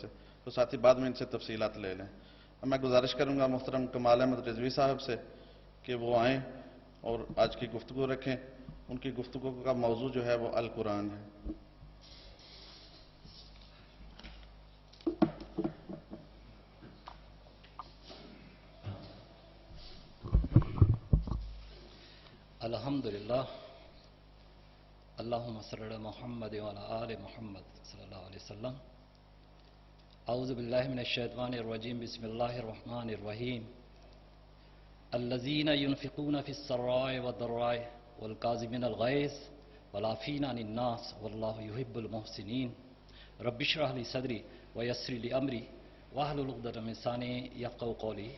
سے، تو ساتھی بعد میں ان سے تفصیلات لے لیں۔ اب میں گزارش کروں گا محترم کمال احمد رضوی صاحب سے کہ وہ آئیں اور آج کی گفتگو رکھیں۔ ان کی گفتگو کا موضوع جو ہے وہ القرآن ہے۔ الحمدللہ، اللہم صلی علی محمد وعلی آل محمد صلی اللہ علیہ وسلم۔ اعوذ باللہ من الشیطان الرجیم، بسم اللہ الرحمن الرحیم۔ الذین ينفقون فی السراء والضراء والکاظمین الغیظ والعافین عن الناس واللہ یحب المحسنین۔ رب اشرح لی صدری ویسر لی امری واحلل عقدۃ من لسانی یفقہوا قولی۔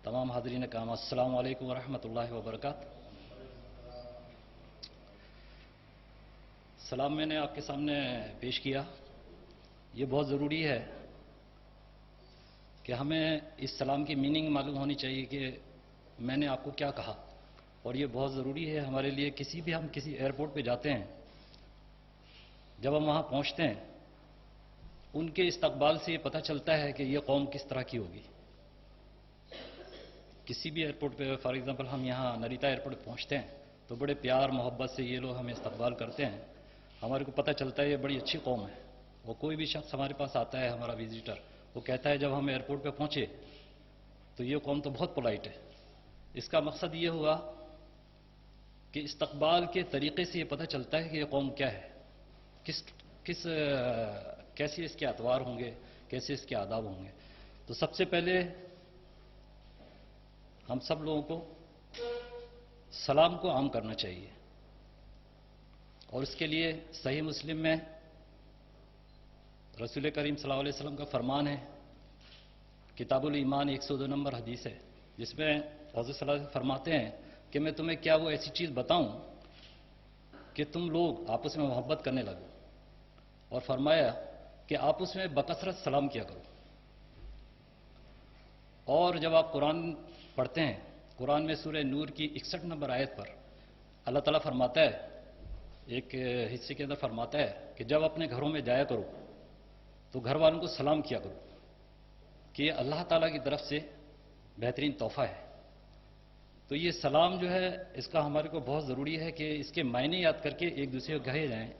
تمام حاضرین کرام، السلام علیکم ورحمۃ اللہ وبرکاتہ۔ سلام میں نے آپ کے سامنے پیش کیا، یہ بہت ضروری ہے کہ ہمیں اس سلام کی میننگ معلوم ہونی چاہیے کہ میں نے آپ کو کیا کہا، اور یہ بہت ضروری ہے ہمارے لیے۔ ہم کسی ایئرپورٹ پہ جاتے ہیں، جب ہم وہاں پہنچتے ہیں، ان کے استقبال سے یہ پتہ چلتا ہے کہ یہ قوم کس طرح کی ہوگی۔ کسی بھی ایئرپورٹ پہ، فار ایگزامپل ہم یہاں نریتا ایئرپورٹ پہ پہنچتے ہیں تو بڑے پیار محبت سے یہ لوگ ہمیں استقبال کرتے ہیں، ہمارے کو پتہ چلتا ہے یہ بڑی اچھی قوم ہے۔ وہ کوئی بھی شخص ہمارے پاس آتا ہے، ہمارا وزٹر، وہ کہتا ہے جب ہم ایئرپورٹ پہ پہنچے تو یہ قوم تو بہت پولائٹ ہے۔ اس کا مقصد یہ ہوا کہ استقبال کے طریقے سے یہ پتہ چلتا ہے کہ یہ قوم کیا ہے، کیسے اس کے اطوار ہوں گے، کیسے اس کے آداب ہوں گے۔ تو سب سے پہلے ہم سب لوگوں کو سلام کو عام کرنا چاہیے، اور اس کے لیے صحیح مسلم میں رسول کریم صلی اللہ علیہ وسلم کا فرمان ہے، کتاب الایمان 102 نمبر حدیث ہے، جس میں حضرت صلی اللہ علیہ وسلم فرماتے ہیں کہ میں تمہیں کیا وہ ایسی چیز بتاؤں کہ تم لوگ آپس میں محبت کرنے لگو، اور فرمایا کہ آپس میں بکثرت سلام کیا کرو۔ اور جب آپ قرآن پڑھتے ہیں، قرآن میں سورہ نور کی 61 نمبر آیت پر اللہ تعالیٰ فرماتا ہے، ایک حصے کے اندر فرماتا ہے کہ جب اپنے گھروں میں جایا کرو تو گھر والوں کو سلام کیا کرو، کہ یہ اللہ تعالیٰ کی طرف سے بہترین تحفہ ہے۔ تو یہ سلام جو ہے، اس کا ہمارے کو بہت ضروری ہے کہ اس کے معنی یاد کر کے ایک دوسرے کو کہے جائیں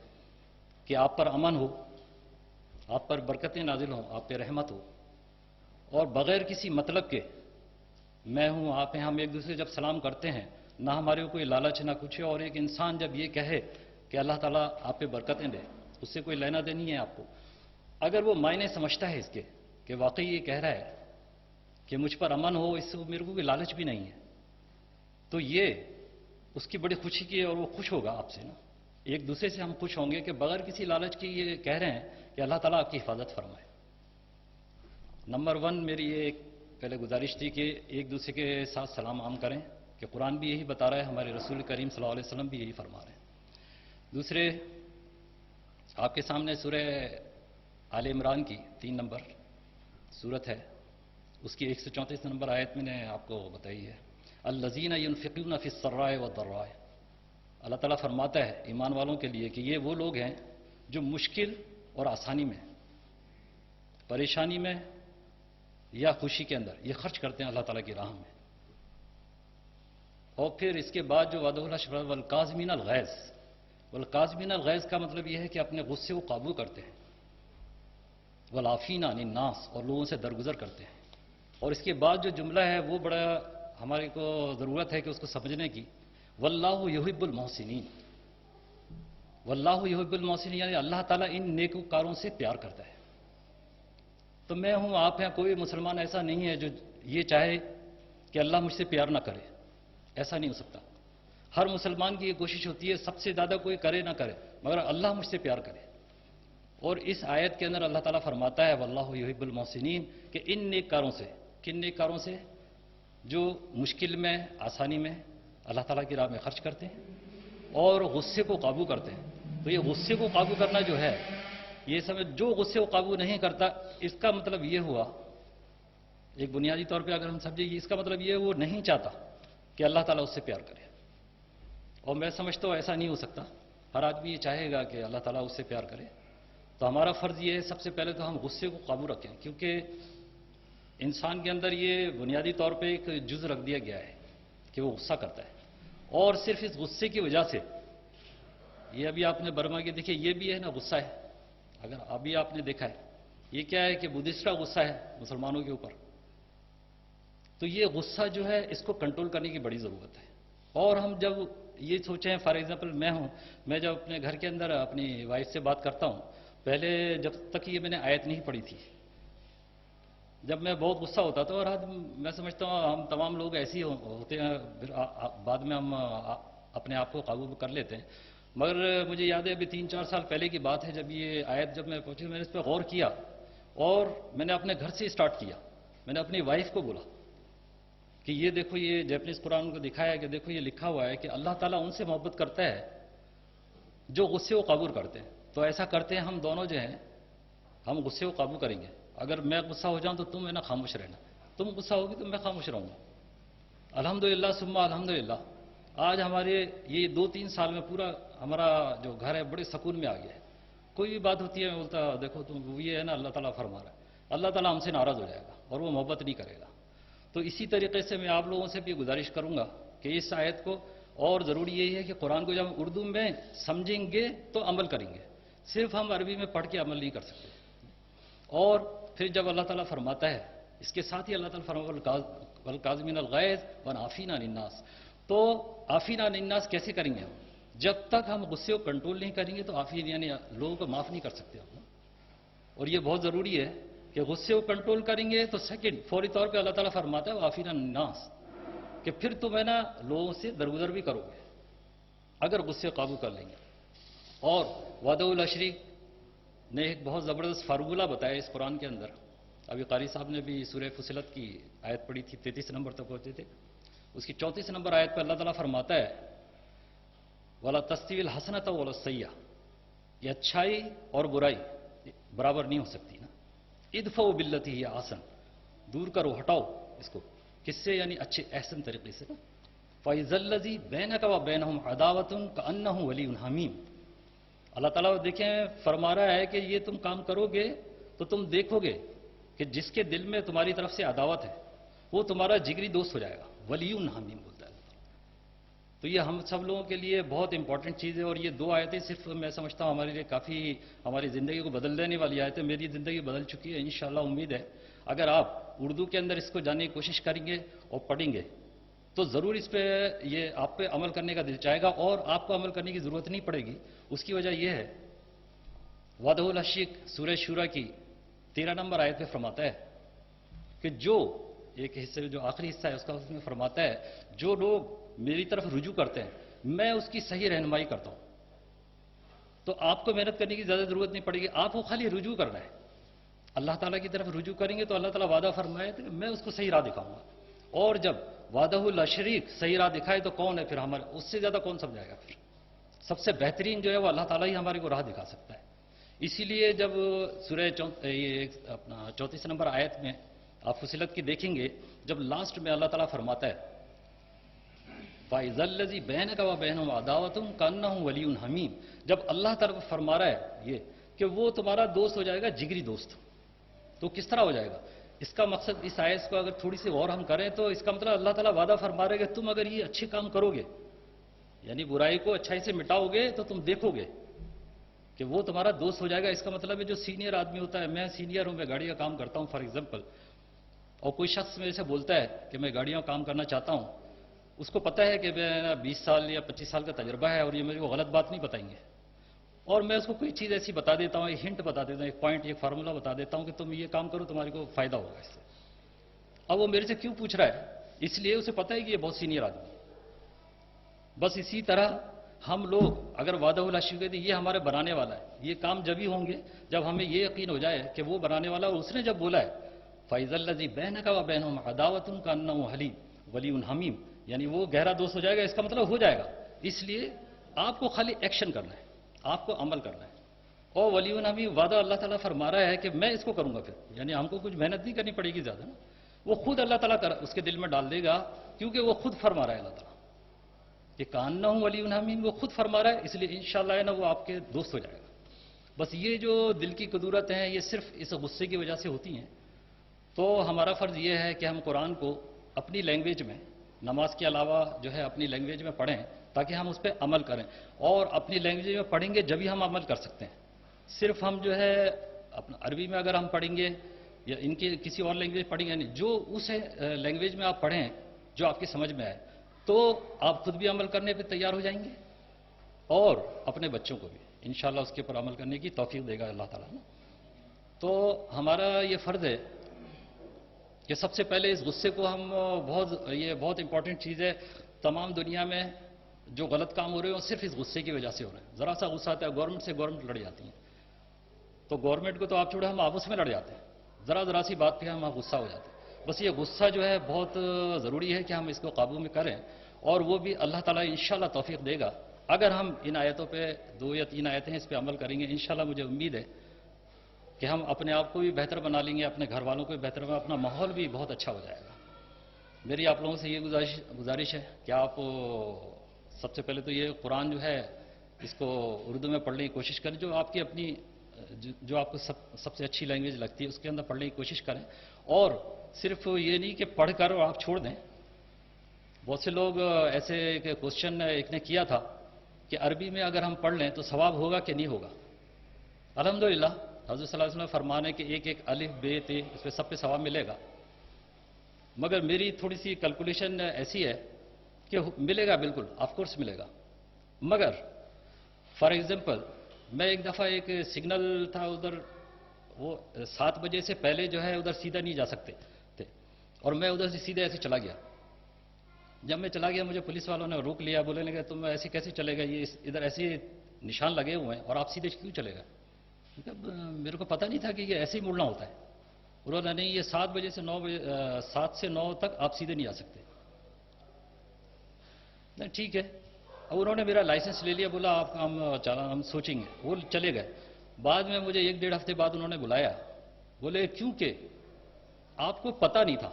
کہ آپ پر امن ہو، آپ پر برکتیں نازل ہوں، آپ پہ رحمت ہو، اور بغیر کسی مطلب کے میں ہوں آپ ہیں، ہم ایک دوسرے جب سلام کرتے ہیں، نہ ہمارے کو کوئی لالچ نہ کچھ ہے۔ اور ایک انسان جب یہ کہے کہ اللہ تعالیٰ آپ پہ برکتیں دے، اس سے کوئی لینا دینی ہے آپ کو، اگر وہ معنی سمجھتا ہے اس کے کہ واقعی یہ کہہ رہا ہے کہ مجھ پر امن ہو، اس سے میرے کو کوئی لالچ بھی نہیں ہے، تو یہ اس کی بڑی خوشی کی ہے، اور وہ خوش ہوگا آپ سے نا۔ ایک دوسرے سے ہم خوش ہوں گے کہ بغیر کسی لالچ کی یہ کہہ رہے ہیں کہ اللہ تعالیٰ آپ کی حفاظت فرمائے۔ نمبر 1 میری یہ ایک پہلے گزارش تھی کہ ایک دوسرے کے ساتھ سلام عام کریں، کہ قرآن بھی یہی بتا رہا ہے، ہمارے رسول کریم صلی اللہ علیہ وسلم بھی یہی فرما رہے ہیں۔ دوسرے، آپ کے سامنے سورہ آل عمران کی 3 نمبر سورت ہے، اس کی 134 نمبر آیت میں نے آپ کو بتائی ہے، الذین ینفقون فی السراء والضراء۔ اللہ تعالیٰ فرماتا ہے ایمان والوں کے لیے کہ یہ وہ لوگ ہیں جو مشکل اور آسانی میں، پریشانی میں یا خوشی کے اندر یہ خرچ کرتے ہیں اللہ تعالیٰ کی راہ میں۔ اور پھر اس کے بعد جو وعدہ اللہ والکاظمین الغیظ، والکاظمین الغیظ کا مطلب یہ ہے کہ اپنے غصے کو قابو کرتے ہیں، والعافین عن الناس، اور لوگوں سے درگزر کرتے ہیں۔ اور اس کے بعد جو جملہ ہے وہ بڑا ہمارے کو ضرورت ہے کہ اس کو سمجھنے کی، واللہ یحب المحسنین۔ واللہ یحب المحسنین یعنی اللہ تعالیٰ ان نیکوکاروں سے پیار کرتا ہے۔ تو میں ہوں، آپ ہیں، کوئی مسلمان ایسا نہیں ہے جو یہ چاہے کہ اللہ مجھ سے پیار نہ کرے، ایسا نہیں ہو سکتا۔ ہر مسلمان کی یہ کوشش ہوتی ہے سب سے زیادہ کوئی کرے نہ کرے مگر اللہ مجھ سے پیار کرے۔ اور اس آیت کے اندر اللہ تعالیٰ فرماتا ہے واللہ یحب المحسنین، کہ ان نیک کاروں سے، کن نیک کاروں سے؟ جو مشکل میں، آسانی میں اللہ تعالیٰ کی راہ میں خرچ کرتے ہیں اور غصے کو قابو کرتے ہیں۔ تو یہ غصے کو قابو کرنا جو ہے، یہ سمجھ، جو غصے کو قابو نہیں کرتا، اس کا مطلب یہ ہوا، ایک بنیادی طور پہ اگر ہم سمجھیں، اس کا مطلب یہ وہ نہیں چاہتا کہ اللہ تعالیٰ اس سے پیار کرے۔ اور میں سمجھتا ہوں ایسا نہیں ہو سکتا، ہر آدمی یہ چاہے گا کہ اللہ تعالیٰ اس سے پیار کرے۔ تو ہمارا فرض یہ ہے سب سے پہلے تو ہم غصے کو قابو رکھیں، کیونکہ انسان کے اندر یہ بنیادی طور پہ ایک جز رکھ دیا گیا ہے کہ وہ غصہ کرتا ہے، اور صرف اس غصے کی وجہ سے یہ ابھی آپ نے برما کے دیکھے یہ بھی ہے نا غصہ ہے، اگر ابھی آپ نے دیکھا ہے یہ کیا ہے کہ بدھسٹ کا غصہ ہے مسلمانوں کے اوپر، تو یہ غصہ جو ہے اس کو کنٹرول کرنے کی بڑی ضرورت ہے۔ اور ہم جب یہ سوچیں فار ایگزامپل میں جب اپنے گھر کے اندر اپنی وائف سے بات کرتا ہوں، پہلے جب تک یہ میں نے آیت نہیں پڑھی تھی، جب میں بہت غصہ ہوتا تھا، اور آج میں سمجھتا ہوں ہم تمام لوگ ایسے ہی ہوتے ہیں، پھر بعد میں ہم اپنے آپ کو قابو کر لیتے ہیں، مگر مجھے یاد ہے ابھی 3-4 سال پہلے کی بات ہے، جب یہ آیت جب میں پہنچی میں نے اس پہ غور کیا اور میں نے اپنے گھر سے اسٹارٹ کیا، میں نے اپنی وائف کو بولا کہ یہ دیکھو یہ جیپنیز قرآن کو دکھایا کہ دیکھو یہ لکھا ہوا ہے کہ اللہ تعالیٰ ان سے محبت کرتا ہے جو غصے کو قابو کرتے ہیں، تو ایسا کرتے ہیں ہم دونوں جو ہیں ہم غصے کو قابو کریں گے، اگر میں غصہ ہو جاؤں تو تم ہے نا خاموش رہنا، تم غصہ ہوگی تو میں خاموش رہوں گا۔ الحمدللہ ثم الحمدللہ آج ہمارے یہ 2-3 سال میں پورا ہمارا جو گھر ہے بڑے سکون میں آ گیا ہے، کوئی بھی بات ہوتی ہے میں بولتا دیکھو تم یہ ہے نا اللہ تعالیٰ فرما رہا ہے، اللہ تعالیٰ ہم سے ناراض ہو جائے گا اور وہ محبت نہیں کرے گا۔ تو اسی طریقے سے میں آپ لوگوں سے بھی گزارش کروں گا کہ اس آیت کو، اور ضروری یہی ہے کہ قرآن کو جب ہم اردو میں سمجھیں گے تو عمل کریں گے، صرف ہم عربی میں پڑھ کے عمل نہیں کر سکتے۔ اور پھر جب اللہ تعالیٰ فرماتا ہے، اس کے ساتھ ہی اللہ تعالیٰ فرماتا ہے والکاظمین الغیظ والعافین عن الناس، تو عافین عن الناس کیسے کریں گے ہم؟ جب تک ہم غصے کو کنٹرول نہیں کریں گے تو عافین یعنی لوگوں کو معاف نہیں کر سکتے ہم، اور یہ بہت ضروری ہے کہ غصے کو کنٹرول کریں گے تو سیکنڈ فوری طور پہ اللہ تعالیٰ فرماتا ہے عافین عن الناس کہ پھر تم ہے نا لوگوں سے درگزر بھی کرو گے اگر غصے کو قابو کر لیں گے۔ اور وعدہ العشری نے ایک بہت زبردست فارمولہ بتایا اس قرآن کے اندر، ابھی قاری صاحب نے بھی سورہ فصلت کی آیت پڑھی تھی، 33 نمبر تک پہنچے تھے، اس کی 34 نمبر آیت پہ اللہ تعالیٰ فرماتا ہے وَلَا تَسْتَوِي الْحَسَنَةُ وَلَا السَّيِّئَةُ، یہ اچھائی اور برائی برابر نہیں ہو سکتی نا، ادفعوا باللتی ہی احسن، دور کرو ہٹاؤ اس کو، کس سے؟ یعنی اچھے احسن طریقے سے۔ فَإِذَا الَّذِي بَيْنَكَ وَبَيْنَهُمْ عَدَاوَةٌ كَأَنَّهُ وَلِيٌّ حَمِيمٌ، اللہ تعالیٰ دیکھیں فرما رہا ہے کہ یہ تم کام کرو گے تو تم دیکھو گے کہ جس کے دل میں تمہاری طرف سے عداوت ہے وہ تمہارا جگری دوست ہو جائے گا، ولی حمیم بولتا ہے۔ تو یہ ہم سب لوگوں کے لیے بہت امپورٹنٹ چیز ہے، اور یہ 2 آیتیں صرف میں سمجھتا ہوں ہمارے لیے کافی ہماری زندگی کو بدل دینے والی آیتیں، میری زندگی بدل چکی ہے انشاءاللہ، امید ہے اگر آپ اردو کے اندر اس کو جاننے کی کوشش کریں گے اور پڑھیں گے تو ضرور اس پہ یہ آپ پہ عمل کرنے کا دل چاہے گا، اور آپ کو عمل کرنے کی ضرورت نہیں پڑے گی۔ اس کی وجہ یہ ہے وعدہ العشیق سورہ شورا کی 13 نمبر آیت پہ فرماتا ہے کہ جو ایک حصے میں جو آخری حصہ ہے اس کا اس میں فرماتا ہے جو لوگ میری طرف رجوع کرتے ہیں میں اس کی صحیح رہنمائی کرتا ہوں، تو آپ کو محنت کرنے کی زیادہ ضرورت نہیں پڑے گی، آپ کو خالی رجوع کرنا ہے، اللہ تعالیٰ کی طرف رجوع کریں گے تو اللہ تعالیٰ وعدہ فرمائے کہ میں اس کو صحیح راہ دکھاؤں گا، اور جب وعدہ الشریک صحیح راہ دکھائے تو کون ہے پھر ہمارے، اس سے زیادہ کون سمجھائے گا؟ پھر سب سے بہترین جو ہے وہ اللہ تعالیٰ ہی ہمارے کو راہ دکھا سکتا ہے۔ اسی لیے جب سورہ اپنا 34 نمبر آیت میں آپ فصلت کی دیکھیں گے، جب لاسٹ میں اللہ تعالیٰ فرماتا ہے فَإِذَا الَّذِي بَيْنَكَ وَبَيْنَهُمْ عَدَاوَةٌ كَأَنَّهُ وَلِيٌّ حَمِيمٌ، جب اللہ تعالیٰ فرما رہا ہے یہ کہ وہ تمہارا دوست ہو جائے گا، جگری دوست، تو کس طرح ہو جائے گا؟ اس کا مقصد اس آیت کو اگر تھوڑی سی اور ہم کریں تو اس کا مطلب اللہ تعالیٰ وعدہ فرما رہے کہ تم اگر یہ اچھے کام کرو گے، یعنی برائی کو اچھائی سے مٹاؤ گے، تو تم دیکھو گے کہ وہ تمہارا دوست ہو جائے گا۔ اس کا مطلب ہے جو سینئر آدمی ہوتا ہے، میں سینئر ہوں، میں گاڑی کا کام کرتا ہوں فار ایگزامپل، اور کوئی شخص میرے سے بولتا ہے کہ میں گاڑیوں کا کام کرنا چاہتا ہوں، اس کو پتہ ہے کہ میں 20 سال یا 25 سال کا تجربہ ہے اور یہ میرے کو غلط بات نہیں بتائیں گے، اور میں اس کو کوئی چیز ایسی بتا دیتا ہوں، ایک ہنٹ بتا دیتا ہوں، ایک پوائنٹ، ایک فارمولہ بتا دیتا ہوں کہ تم یہ کام کرو تمہارے کو فائدہ ہوگا اس سے۔ اب وہ میرے سے کیوں پوچھ رہا ہے؟ اس لیے اسے پتہ ہے کہ یہ بہت سینئر آدمی ہے۔ بس اسی طرح ہم لوگ اگر وعدہ العشیق دے یہ ہمارے بنانے والا ہے، یہ کام جب ہی ہوں گے جب ہمیں یہ یقین ہو جائے کہ وہ بنانے والا، اور اس نے جب بولا ہے فَإِذَا الَّذِي بَيْنَكَ وَبَيْنَهُمْ عَدَاوَةٌ كَأَنَّهُ حَلِيمٌ وَلِيٌّ حَمِيمٌ، یعنی وہ گہرا دوست ہو جائے گا، اس کا مطلب ہو جائے گا۔ اس لیے آپ کو خالی ایکشن کرنا ہے، آپ کو عمل کرنا ہے، اور ولی حمیم وعدہ اللہ تعالیٰ فرما رہا ہے کہ میں اس کو کروں گا، پھر یعنی ہم کو کچھ محنت نہیں کرنی پڑے گی زیادہ نا، وہ خود اللہ تعالیٰ اس کے دل میں ڈال دے گا، کیونکہ وہ خود فرما رہا ہے اللہ تعالیٰ کہ کاننا ہوں ولی حمیم، وہ خود فرما رہا ہے، اس لیے انشاءاللہ ہے نا وہ آپ کے دوست ہو جائے گا۔ بس یہ جو دل کی قدورتیں ہیں یہ صرف اس غصے کی وجہ سے ہوتی ہیں. تو ہمارا فرض یہ ہے کہ ہم قرآن کو اپنی لینگویج میں نماز کے علاوہ جو ہے اپنی لینگویج میں پڑھیں تاکہ ہم اس پہ عمل کریں. اور اپنی لینگویج میں پڑھیں گے جبھی ہم عمل کر سکتے ہیں. صرف ہم جو ہے اپنا عربی میں اگر ہم پڑھیں گے یا ان کی کسی اور لینگویج پڑھیں گے نہیں، جو اس لینگویج میں آپ پڑھیں جو آپ کی سمجھ میں آئے تو آپ خود بھی عمل کرنے پہ تیار ہو جائیں گے اور اپنے بچوں کو بھی انشاءاللہ اس کے اوپر عمل کرنے کی توفیق دے گا اللہ تعالیٰ. تو ہمارا یہ فرض ہے کہ سب سے پہلے اس غصے کو ہم یہ بہت امپورٹنٹ چیز ہے. تمام دنیا میں جو غلط کام ہو رہے ہیں وہ صرف اس غصے کی وجہ سے ہو رہے ہیں. ذرا سا غصہ آتا ہے گورنمنٹ سے گورنمنٹ لڑ جاتی ہیں. تو گورنمنٹ کو تو آپ چھوڑے ہم آپس میں لڑ جاتے ہیں. ذرا سی بات پہ ہم غصہ ہو جاتے ہیں. بس یہ غصہ جو ہے بہت ضروری ہے کہ ہم اس کو قابو میں کریں اور وہ بھی اللہ تعالیٰ انشاءاللہ توفیق دے گا اگر ہم ان آیتوں پہ 2 یا 3 آیتیں اس پہ عمل کریں گے. انشاءاللہ مجھے امید ہے کہ ہم اپنے آپ کو بھی بہتر بنا لیں گے، اپنے گھر والوں کو بھی بہتر بنا، اپنا ماحول بھی بہت اچھا ہو جائے گا. میری آپ لوگوں سے یہ گزارش ہے کہ آپ سب سے پہلے تو یہ قرآن جو ہے اس کو اردو میں پڑھنے کی کوشش کریں، جو آپ کی اپنی جو آپ کو سب سے اچھی لینگویج لگتی ہے اس کے اندر پڑھنے کی کوشش کریں. اور صرف یہ نہیں کہ پڑھ کر آپ چھوڑ دیں. بہت سے لوگ ایسے کوشچن ایک نے کیا تھا کہ عربی میں اگر ہم پڑھ لیں تو ثواب ہوگا کہ نہیں ہوگا. الحمدللہ حضرت صلی اللہ علیہ وسلم فرمان ہے کہ ایک الف بے تے اس پہ سب پہ ثواب ملے گا. مگر میری تھوڑی سی کیلکولیشن ایسی ہے کہ ملے گا، بالکل آف کورس ملے گا. مگر فار ایگزامپل میں ایک دفعہ ایک سگنل تھا ادھر، وہ 7 بجے سے پہلے جو ہے ادھر سیدھا نہیں جا سکتے تھے اور میں ادھر سے سیدھے ایسے چلا گیا. جب میں چلا گیا مجھے پولیس والوں نے روک لیا، بولنے لگے تم ایسے کیسے چلے گئے، یہ ادھر ایسے نشان لگے ہوئے ہیں اور آپ سیدھے کیوں چلے گئے. میرے کو پتہ نہیں تھا کہ یہ ایسے ہی مڑنا ہوتا ہے. انہوں نے نہیں، یہ 7 بجے سے 9 بجے 7 سے 9 تک آپ سیدھے نہیں آ سکتے. نہیں ٹھیک ہے. اب انہوں نے میرا لائسنس لے لیا، بولا آپ ہم سوچیں گے. وہ چلے گئے. بعد میں مجھے 1-1.5 ہفتے بعد انہوں نے بلایا، بولے کیونکہ آپ کو پتہ نہیں تھا.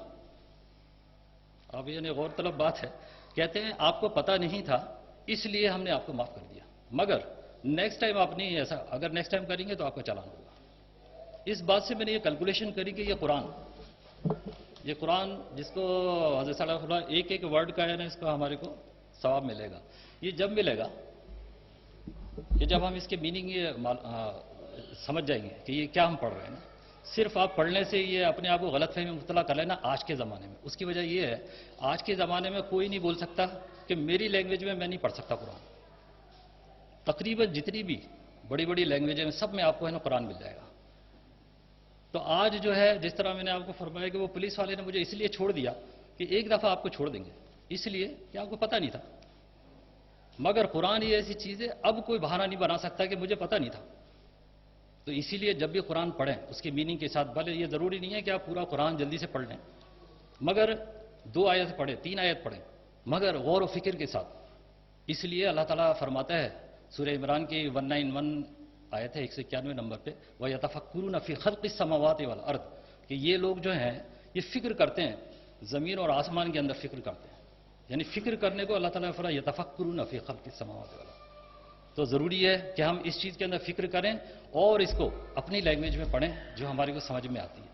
اب یہ غور طلب بات ہے. کہتے ہیں آپ کو پتہ نہیں تھا اس لیے ہم نے آپ کو معاف کر دیا، مگر نیکسٹ ٹائم آپ نہیں ایسا، اگر نیکسٹ ٹائم کریں گے تو آپ کا چالان ہوگا. اس بات سے میں نے یہ کیلکولیشن کری کہ یہ قرآن جس کو حضرت صلی اللہ علیہ وسلم ایک ورڈ کا ہے نا، اس کو ہمارے کو ثواب ملے گا. یہ جب ملے گا کہ جب ہم اس کے میننگ سمجھ جائیں گے کہ یہ کیا ہم پڑھ رہے ہیں نا. صرف آپ پڑھنے سے یہ اپنے آپ کو غلط فہمی میں مبتلا کر لینا آج کے زمانے میں. اس کی وجہ یہ ہے آج کے زمانے میں کوئی نہیں بول سکتا کہ میری لینگویج میں نہیں پڑھ سکتا قرآن. تقریباً جتنی بھی بڑی بڑی لینگویج ہیں سب میں آپ کو ہے نا قرآن مل جائے گا. تو آج جو ہے جس طرح میں نے آپ کو فرمایا کہ وہ پولیس والے نے مجھے اس لیے چھوڑ دیا کہ ایک دفعہ آپ کو چھوڑ دیں گے، اس لیے کہ آپ کو پتہ نہیں تھا. مگر قرآن یہ ایسی چیز ہے اب کوئی بہانہ نہیں بنا سکتا کہ مجھے پتہ نہیں تھا. تو اسی لیے جب بھی قرآن پڑھیں اس کی میننگ کے ساتھ، بھلے یہ ضروری نہیں ہے کہ آپ پورا قرآن جلدی سے پڑھ لیں، مگر 2 آیت پڑھیں 3 آیت پڑھیں مگر غور و فکر کے ساتھ. اس لیے اللہ تعالیٰ فرماتا ہے سورہ عمران کی 191 آیت ہے 191 نمبر پہ، وَيَتَفَكُّرُونَ فِي خَلْقِ السَّمَاوَاتِ وَالْأَرْضِ، کہ یہ لوگ جو ہیں یہ فکر کرتے ہیں، زمین اور آسمان کے اندر فکر کرتے ہیں. یعنی فکر کرنے کو اللہ تعالیٰ نے فرمایا یتفکرون فی خلق السماوات والارض. تو ضروری ہے کہ ہم اس چیز کے اندر فکر کریں اور اس کو اپنی لینگویج میں پڑھیں جو ہمارے کو سمجھ میں آتی ہے.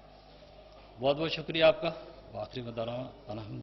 بہت بہت شکریہ آپ کا. وآخری دعوانا الحمد